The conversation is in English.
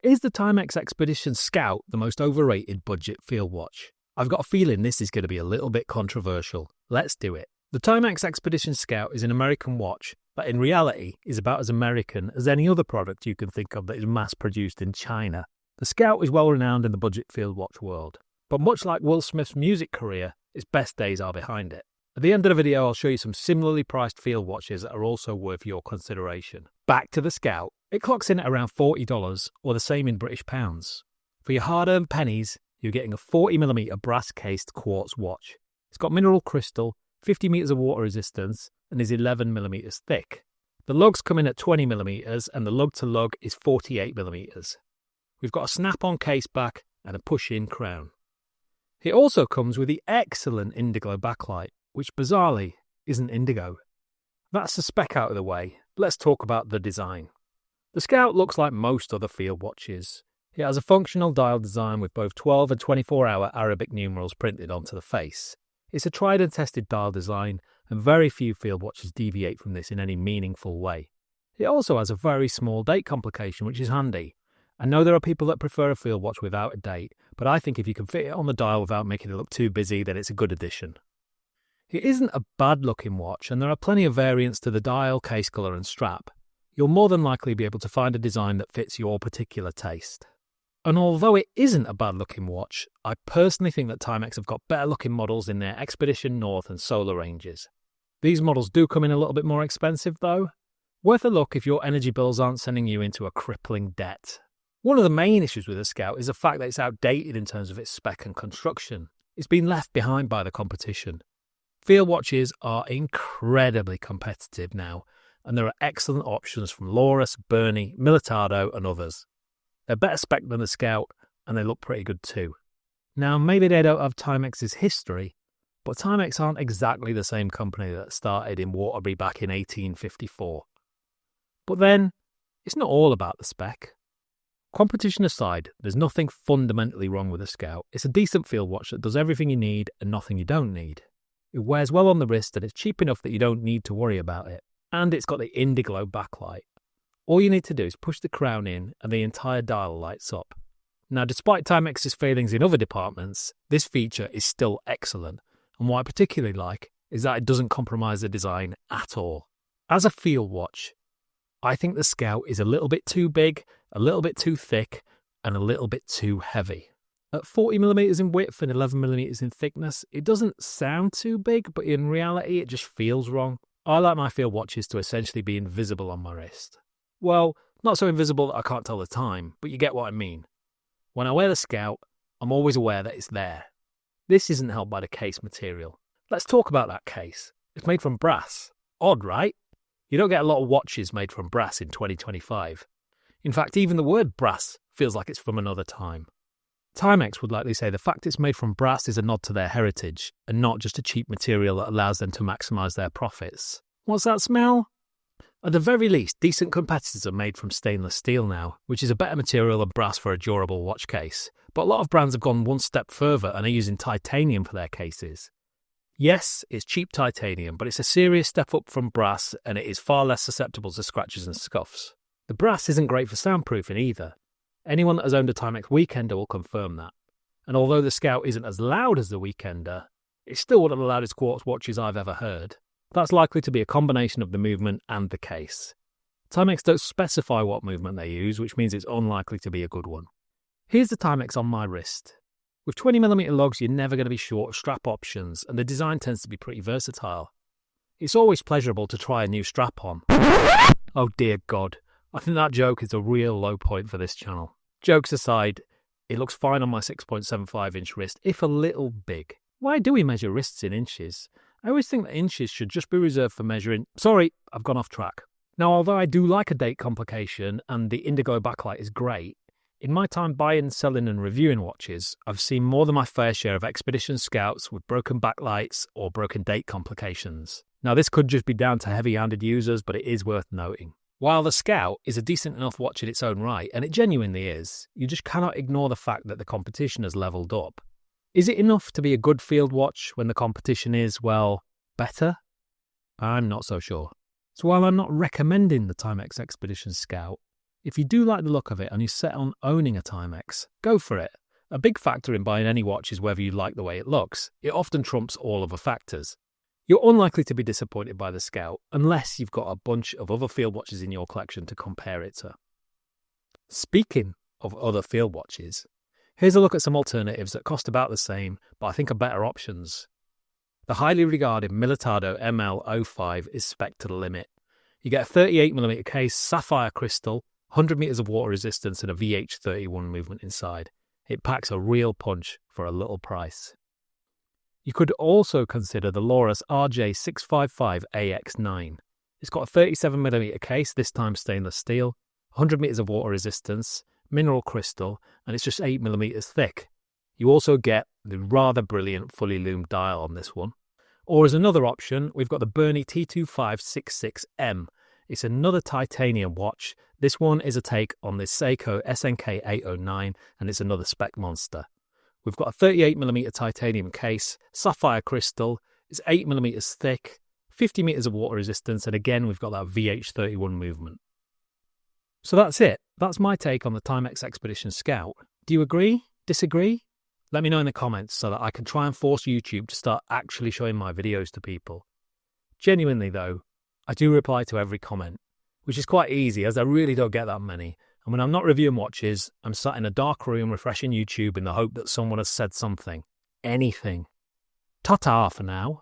Is the Timex Expedition Scout the most overrated budget field watch? I've got a feeling this is going to be a little bit controversial. Let's do it. The Timex Expedition Scout is an American watch that in reality is about as American as any other product you can think of that is mass-produced in China. The Scout is well renowned in the budget field watch world, but much like Will Smith's music career, its best days are behind it. At the end of the video, I'll show you some similarly priced field watches that are also worth your consideration. Back to the Scout. It clocks in at around $40 or the same in British pounds. For your hard-earned pennies, you're getting a 40mm brass-cased quartz watch. It's got mineral crystal, 50 meters of water resistance, and is 11mm thick. The lugs come in at 20mm and the lug-to-lug is 48mm. We've got a snap-on case back and a push-in crown. It also comes with the excellent indiglo backlight, which bizarrely isn't indigo. That's the spec out of the way. Let's talk about the design. The Scout looks like most other field watches. It has a functional dial design with both 12 and 24-hour Arabic numerals printed onto the face. It's a tried and tested dial design, and very few field watches deviate from this in any meaningful way. It also has a very small date complication, which is handy. I know there are people that prefer a field watch without a date, but I think if you can fit it on the dial without making it look too busy, then it's a good addition. It isn't a bad-looking watch, and there are plenty of variants to the dial, case colour and strap. You'll more than likely be able to find a design that fits your particular taste. And although it isn't a bad-looking watch, I personally think that Timex have got better-looking models in their Expedition North and Solar ranges. These models do come in a little bit more expensive though. Worth a look if your energy bills aren't sending you into a crippling debt. One of the main issues with the Scout is the fact that it's outdated in terms of its spec and construction. It's been left behind by the competition. Field watches are incredibly competitive now, and there are excellent options from Lorus, Berny, Militado and others. They're better spec than the Scout, and they look pretty good too. Now, maybe they don't have Timex's history, but Timex aren't exactly the same company that started in Waterbury back in 1854. But then, it's not all about the spec. Competition aside, there's nothing fundamentally wrong with the Scout. It's a decent field watch that does everything you need and nothing you don't need. It wears well on the wrist and it's cheap enough that you don't need to worry about it. And it's got the indiglo backlight. All you need to do is push the crown in and the entire dial lights up. Now, despite Timex's failings in other departments, this feature is still excellent. And what I particularly like is that it doesn't compromise the design at all. As a field watch, I think the Scout is a little bit too big, a little bit too thick, and a little bit too heavy. At 40mm in width and 11mm in thickness, it doesn't sound too big, but in reality it just feels wrong. I like my field watches to essentially be invisible on my wrist. Well, not so invisible that I can't tell the time, but you get what I mean. When I wear the Scout, I'm always aware that it's there. This isn't helped by the case material. Let's talk about that case. It's made from brass. Odd, right? You don't get a lot of watches made from brass in 2025. In fact, even the word brass feels like it's from another time. Timex would likely say the fact it's made from brass is a nod to their heritage and not just a cheap material that allows them to maximise their profits. What's that smell? At the very least, decent competitors are made from stainless steel now, which is a better material than brass for a durable watch case. But a lot of brands have gone one step further and are using titanium for their cases. Yes, it's cheap titanium, but it's a serious step up from brass and it is far less susceptible to scratches and scuffs. The brass isn't great for soundproofing either. Anyone that has owned a Timex Weekender will confirm that. And although the Scout isn't as loud as the Weekender, it's still one of the loudest quartz watches I've ever heard. That's likely to be a combination of the movement and the case. Timex don't specify what movement they use, which means it's unlikely to be a good one. Here's the Timex on my wrist. With 20mm lugs, you're never going to be short of strap options, and the design tends to be pretty versatile. It's always pleasurable to try a new strap on. Oh dear God, I think that joke is a real low point for this channel. Jokes aside, it looks fine on my 6.75-inch wrist, if a little big. Why do we measure wrists in inches? I always think that inches should just be reserved for measuring... Sorry, I've gone off track. Now, although I do like a date complication and the indigo backlight is great, in my time buying, selling and reviewing watches, I've seen more than my fair share of Expedition Scouts with broken backlights or broken date complications. Now, this could just be down to heavy-handed users, but it is worth noting. While the Scout is a decent enough watch in its own right, and it genuinely is, you just cannot ignore the fact that the competition has leveled up. Is it enough to be a good field watch when the competition is, well, better? I'm not so sure. So while I'm not recommending the Timex Expedition Scout, If you do like the look of it and you're set on owning a Timex, go for it. A big factor in buying any watch is whether you like the way it looks. It often trumps all other factors. You're unlikely to be disappointed by the Scout unless you've got a bunch of other field watches in your collection to compare it to. Speaking of other field watches, here's a look at some alternatives that cost about the same, but I think are better options. The highly regarded Militado ML05 is Spec to the limit. You get a 38mm case, sapphire crystal, 100 meters of water resistance and a VH31 movement inside. It packs a real punch for a little price. You could also consider the Lorus RJ655AX9. It's got a 37mm case, this time stainless steel, 100 meters of water resistance, mineral crystal, and it's just 8mm thick. You also get the rather brilliant fully loomed dial on this one. Or as another option, we've got the Berny T2566M. It's another titanium watch. This one is a take on the Seiko SNK 809, and it's another Spec monster. We've got a 38mm titanium case, sapphire crystal, it's 8mm thick, 50 meters of water resistance, and again we've got that VH31 movement. So that's it. That's my take on the Timex Expedition Scout. Do you agree? Disagree? Let me know in the comments so that I can try and force YouTube to start actually showing my videos to people. Genuinely though, I do reply to every comment, which is quite easy as I really don't get that many. And when I'm not reviewing watches, I'm sat in a dark room refreshing YouTube in the hope that someone has said something. Anything. Ta-ta for now.